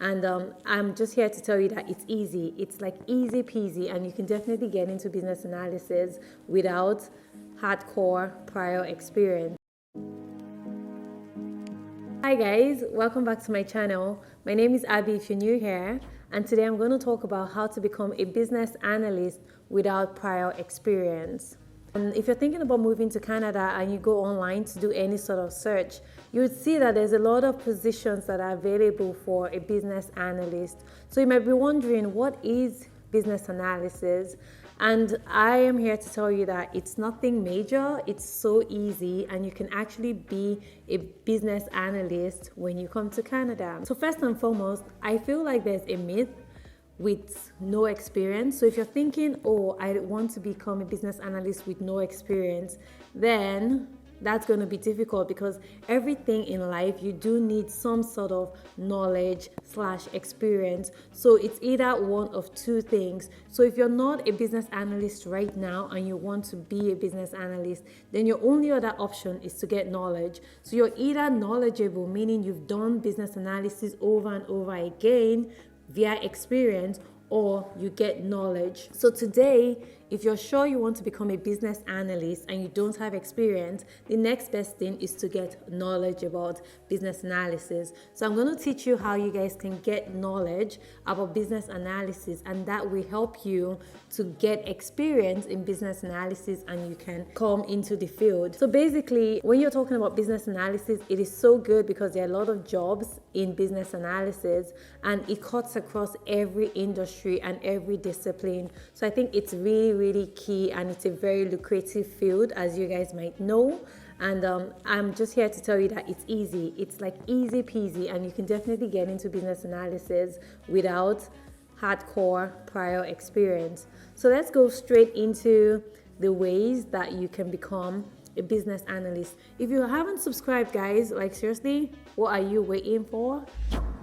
And I'm just here to tell you that it's easy. It's like easy peasy, and you can definitely get into business analysis without hardcore prior experience. Hi guys, welcome back to my channel. My name is Abby if you're new here, and today I'm going to talk about how to become a business analyst without prior experience. And if you're thinking about moving to Canada and you go online to do any sort of search, you would see that there's a lot of positions that are available for a business analyst. So you might be wondering, what is business analysis? And I am here to tell you that it's nothing major, it's so easy, and you can actually be a business analyst when you come to Canada. So first and foremost, I feel like there's a myth with no experience. So if you're thinking, oh, I want to become a business analyst with no experience, then that's going to be difficult, because everything in life you do need some sort of knowledge / experience. So it's either one of two things. So if you're not a business analyst right now and you want to be a business analyst, then your only other option is to get knowledge. So you're either knowledgeable, meaning you've done business analysis over and over again via experience, or you get knowledge. So today, if you're sure you want to become a business analyst and you don't have experience, the next best thing is to get knowledge about business analysis. So I'm going to teach you how you guys can get knowledge about business analysis, and that will help you to get experience in business analysis and you can come into the field. So basically, when you're talking about business analysis, it is so good because there are a lot of jobs in business analysis and it cuts across every industry and every discipline. So I think it's really key, and it's a very lucrative field, as you guys might know. And I'm just here to tell you that it's easy. It's like easy peasy, and you can definitely get into business analysis without hardcore prior experience. So let's go straight into the ways that you can become a business analyst. If you haven't subscribed, guys, like seriously, what are you waiting for?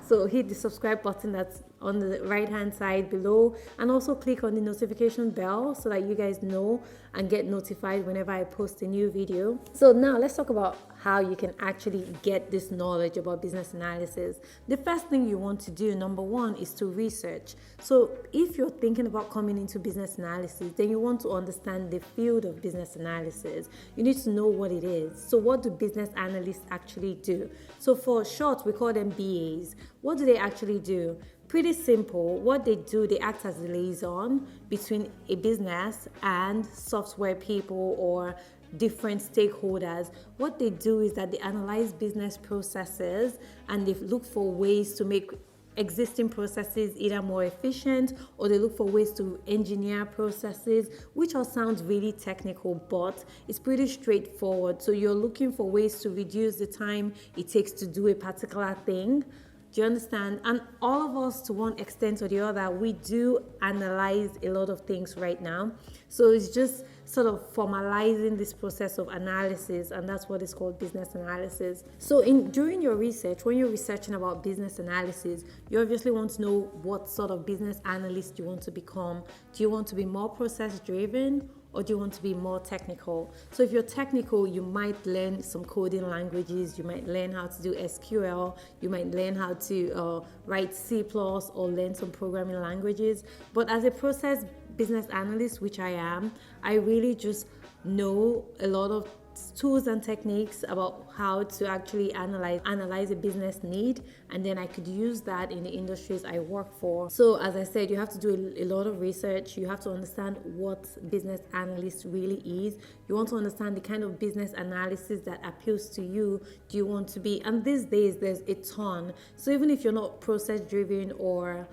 So hit the subscribe button that's on the right hand side below, and also click on the notification bell so that you guys know and get notified whenever I post a new video. So now let's talk about how you can actually get this knowledge about business analysis. The first thing you want to do, number one, is to research. So if you're thinking about coming into business analysis, then you want to understand the field of business analysis. You need to know what it is. So what do business analysts actually do? So for short, we call them BAs. What do they actually do? Pretty simple. What they do, they act as a liaison between a business and software people or different stakeholders. What they do is that they analyze business processes and they look for ways to make existing processes either more efficient, or they look for ways to engineer processes, which all sounds really technical, but it's pretty straightforward. So you're looking for ways to reduce the time it takes to do a particular thing. Do you understand? And all of us, to one extent or the other, we do analyze a lot of things right now. So it's just sort of formalizing this process of analysis, and that's what is called business analysis. So during your research, when you're researching about business analysis, you obviously want to know what sort of business analyst you want to become. Do you want to be more process driven, or do you want to be more technical? So if you're technical, you might learn some coding languages, you might learn how to do SQL, you might learn how to write C+, or learn some programming languages. But as a process business analyst, which I am, I really just know a lot of tools and techniques about how to actually analyze a business need, and then I could use that in the industries I work for. So as I said, you have to do a lot of research. You have to understand what business analyst really is. You want to understand the kind of business analysis that appeals to you. Do you want to be, and these days there's a ton. So even if you're not process driven or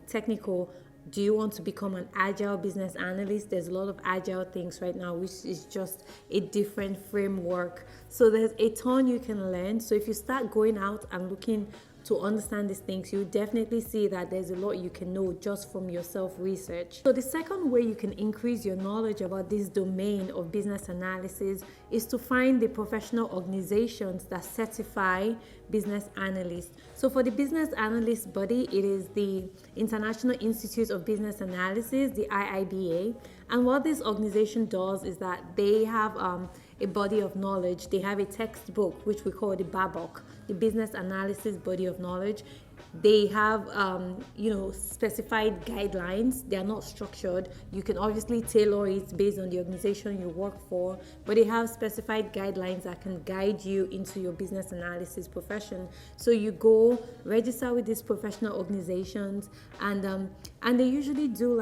technical, do you want to become an agile business analyst? There's a lot of agile things right now, which is just a different framework. So there's a ton you can learn. So if you start going out and looking to understand these things, you definitely see that there's a lot you can know just from your self-research. So the second way you can increase your knowledge about this domain of business analysis is to find the professional organizations that certify business analysts. So for the business analyst body, it is the International Institute of Business Analysis, the IIBA. And what this organization does is that they have a body of knowledge. They have a textbook, which we call the BABOK, the Business Analysis Body of Knowledge. They have, specified guidelines. They are not structured. You can obviously tailor it based on the organization you work for, but they have specified guidelines that can guide you into your business analysis profession. So you go register with these professional organizations, and they usually do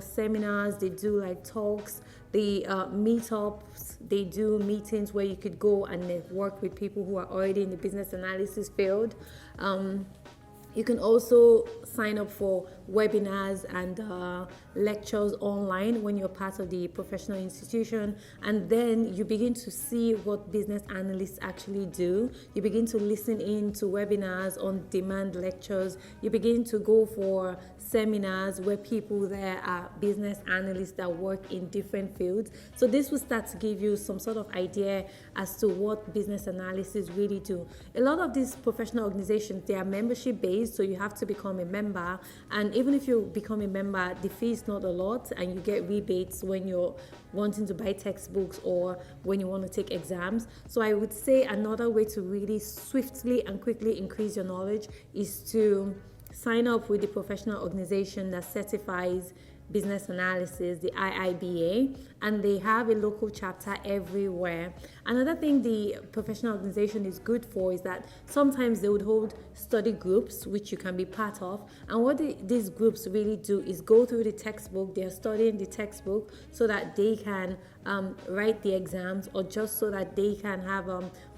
seminars. They do talks. They meetups. They do meetings where you could go and network with people who are already in the business analysis field. You can also sign up for webinars and lectures online when you're part of the professional institution, and then you begin to see what business analysts actually do. You begin to listen in to webinars, on demand lectures. You begin to go for seminars where people there are business analysts that work in different fields. So this will start to give you some sort of idea as to what business analysis really do. A lot of these professional organizations, they are membership based, so you have to become a member, and even if you become a member, the fee is not a lot, and you get rebates when you're wanting to buy textbooks or when you want to take exams. So I would say another way to really swiftly and quickly increase your knowledge is to sign up with the professional organization that certifies business analysis, the IIBA, and they have a local chapter everywhere. Another thing the professional organization is good for is that sometimes they would hold study groups, which you can be part of. And what these groups really do is go through the textbook. They're studying the textbook so that they can write the exams, or just so that they can have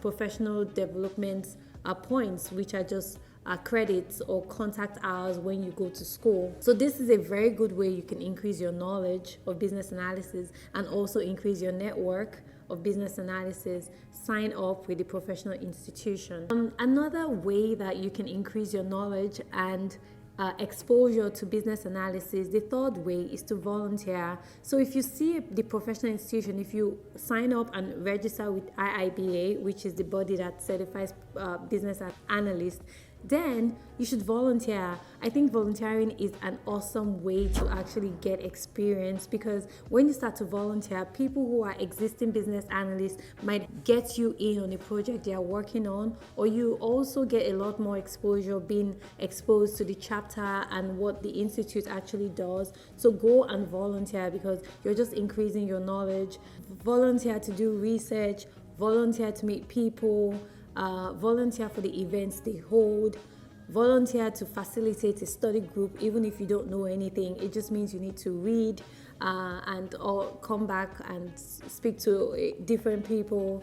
professional development points, which are just credits or contact hours when you go to school. So this is a very good way you can increase your knowledge of business analysis and also increase your network of business analysis. Sign up with the professional institution. Another way that you can increase your knowledge and exposure to business analysis, the third way is to volunteer. So if you see the professional institution, if you sign up and register with IIBA, which is the body that certifies business analysts, then you should volunteer. I think volunteering is an awesome way to actually get experience, because when you start to volunteer, people who are existing business analysts might get you in on a project they are working on, or you also get a lot more exposure being exposed to the chapter and what the institute actually does. So go and volunteer, because you're just increasing your knowledge. Volunteer to do research, volunteer to meet people, volunteer for the events they hold, volunteer to facilitate a study group. Even if you don't know anything, it just means you need to read or come back and speak to different people.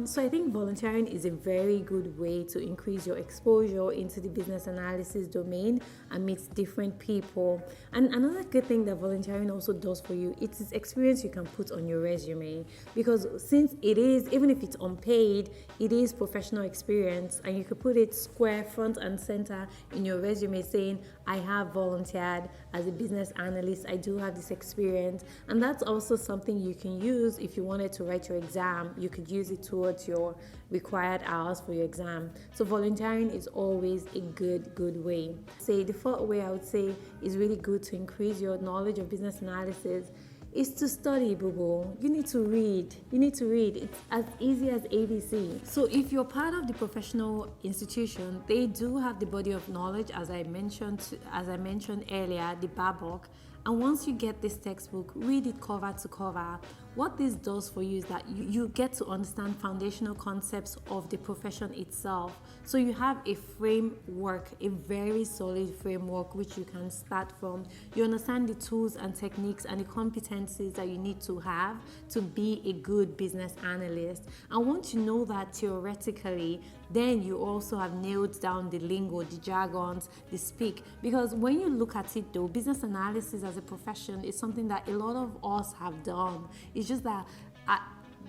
So I think volunteering is a very good way to increase your exposure into the business analysis domain and meet different people. And another good thing that volunteering also does for you, it is experience you can put on your resume, because since it is, even if it's unpaid, it is professional experience, and you could put it square front and center in your resume saying, I have volunteered as a business analyst, I do have this experience. And that's also something you can use if you wanted to write your exam. You could use it towards your required hours for your exam. So volunteering is always a good way. Say the fourth way I would say is really good to increase your knowledge of business analysis is to study, boo. You need to read. It's as easy as ABC. So if you're part of the professional institution, they do have the body of knowledge, as I mentioned earlier, the BABOK. And once you get this textbook, read it cover to cover. What this does for you is that you get to understand foundational concepts of the profession itself. So you have a framework, a very solid framework which you can start from. You understand the tools and techniques and the competencies that you need to have to be a good business analyst. And once you know that theoretically, then you also have nailed down the lingo, the jargons, the speak. Because when you look at it though, business analysis as a profession is something that a lot of us have done. It's just that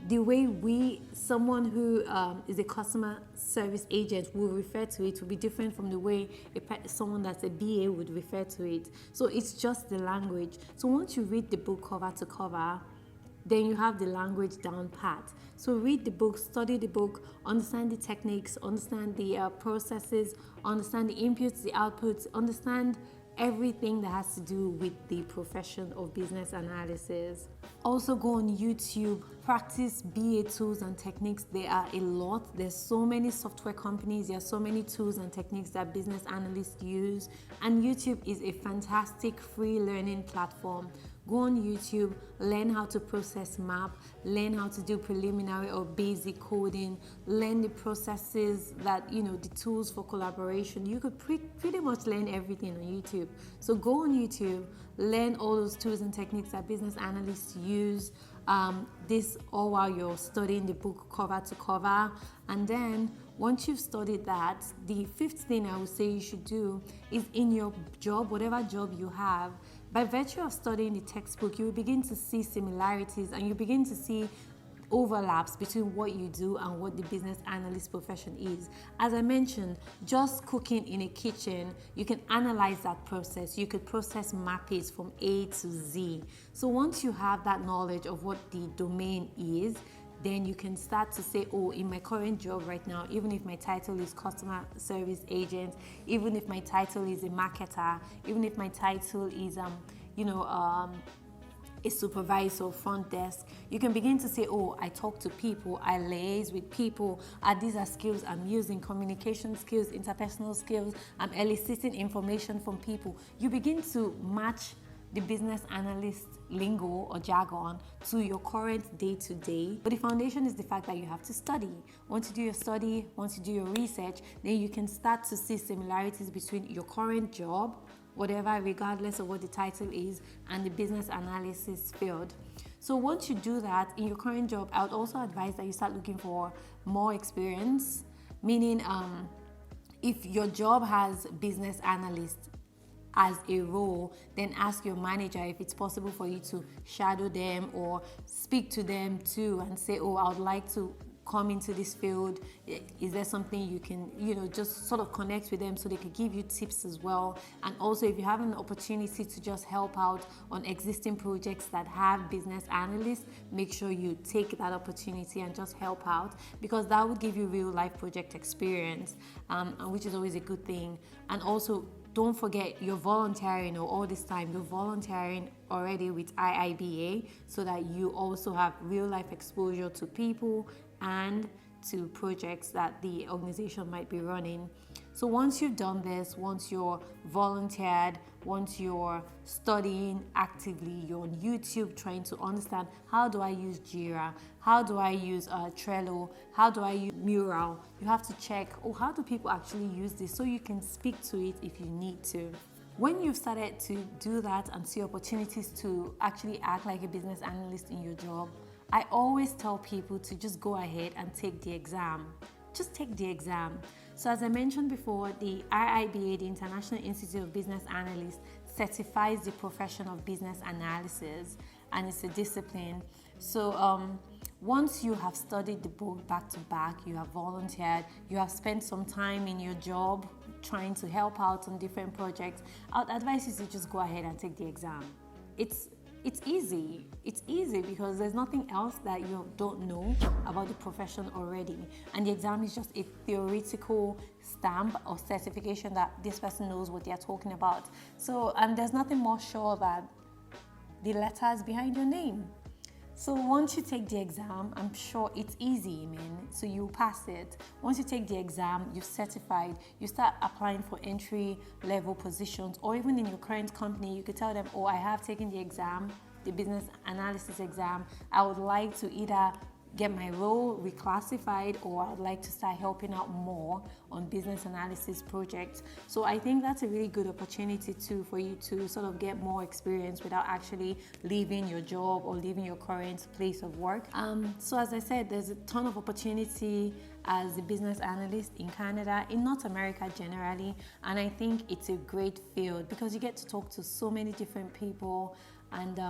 the way someone who is a customer service agent will refer to it will be different from the way someone that's a BA would refer to it. So it's just the language. So once you read the book cover to cover, then you have the language down pat. So read the book, study the book, understand the techniques, understand the processes, understand the inputs, the outputs, understand everything that has to do with the profession of business analysis. Also go on YouTube, practice BA tools and techniques. There are a lot. There's so many software companies, there are so many tools and techniques that business analysts use, and YouTube is a fantastic free learning platform. Go on YouTube, learn how to process map, learn how to do preliminary or basic coding, learn the processes that, the tools for collaboration. You could pretty much learn everything on YouTube. So go on YouTube, learn all those tools and techniques that business analysts use, this all while you're studying the book cover to cover. And then once you've studied that, the fifth thing I would say you should do is in your job, whatever job you have, by virtue of studying the textbook, you will begin to see similarities and you begin to see overlaps between what you do and what the business analyst profession is. As I mentioned, just cooking in a kitchen, you can analyze that process. You could process mappies from A to Z. So once you have that knowledge of what the domain is, then you can start to say, oh, in my current job right now, even if my title is customer service agent, even if my title is a marketer, even if my title is, a supervisor, front desk, you can begin to say, oh, I talk to people, I liaise with people, these are skills I'm using, communication skills, interpersonal skills, I'm eliciting information from people. You begin to match the business analyst lingo or jargon to your current day-to-day. But the foundation is the fact that you have to study. Once you do your study, once you do your research, then you can start to see similarities between your current job, whatever, regardless of what the title is, and the business analysis field. So once you do that in your current job, I would also advise that you start looking for more experience, meaning if your job has business analyst as a role, then ask your manager if it's possible for you to shadow them or speak to them too and say, oh, I would like to come into this field. Is there something you can, just sort of connect with them so they could give you tips as well. And also, if you have an opportunity to just help out on existing projects that have business analysts, make sure you take that opportunity and just help out, because that would give you real life project experience, which is always a good thing. And also, don't forget you're volunteering, or all this time you're volunteering already with IIBA, so that you also have real life exposure to people and to projects that the organization might be running. So once you've done this, once you're volunteered, once you're studying actively, you're on YouTube trying to understand, how do I use Jira? How do I use Trello? How do I use Mural? You have to check, how do people actually use this, so you can speak to it if you need to. When you've started to do that and see opportunities to actually act like a business analyst in your job, I always tell people to just go ahead and take the exam. Just take the exam. So as I mentioned before, the IIBA, the International Institute of Business Analysts, certifies the profession of business analysis, and it's a discipline. So once you have studied the book back to back, you have volunteered, you have spent some time in your job trying to help out on different projects, I would advise you to just go ahead and take the exam. It's easy. It's easy because there's nothing else that you don't know about the profession already. And the exam is just a theoretical stamp or certification that this person knows what they're talking about. So, and there's nothing more sure than the letters behind your name. So once you take the exam, I'm sure it's easy, man. So you pass it. Once you take the exam, you're certified. You start applying for entry-level positions, or even in your current company, you could tell them, oh, I have taken the exam, the business analysis exam. I would like to either get my role reclassified, or I would like to start helping out more on business analysis projects. So I think that's a really good opportunity too for you to sort of get more experience without actually leaving your job or leaving your current place of work. So as I said, there's a ton of opportunity as a business analyst in Canada, in North America generally, and I think it's a great field because you get to talk to so many different people. And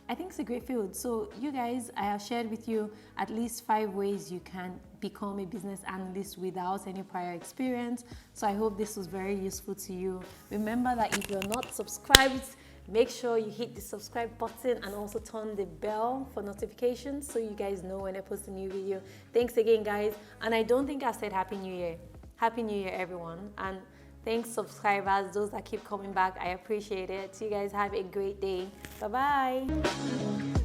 I think it's a great field. So you guys, I have shared with you at least 5 ways you can become a business analyst without any prior experience. So I hope this was very useful to you. Remember that if you're not subscribed, make sure you hit the subscribe button and also turn the bell for notifications so you guys know when I post a new video. Thanks again, guys. And I don't think I said Happy New Year. Happy New Year, everyone. And Thanks, subscribers, those that keep coming back. I appreciate it. You guys have a great day. Bye bye.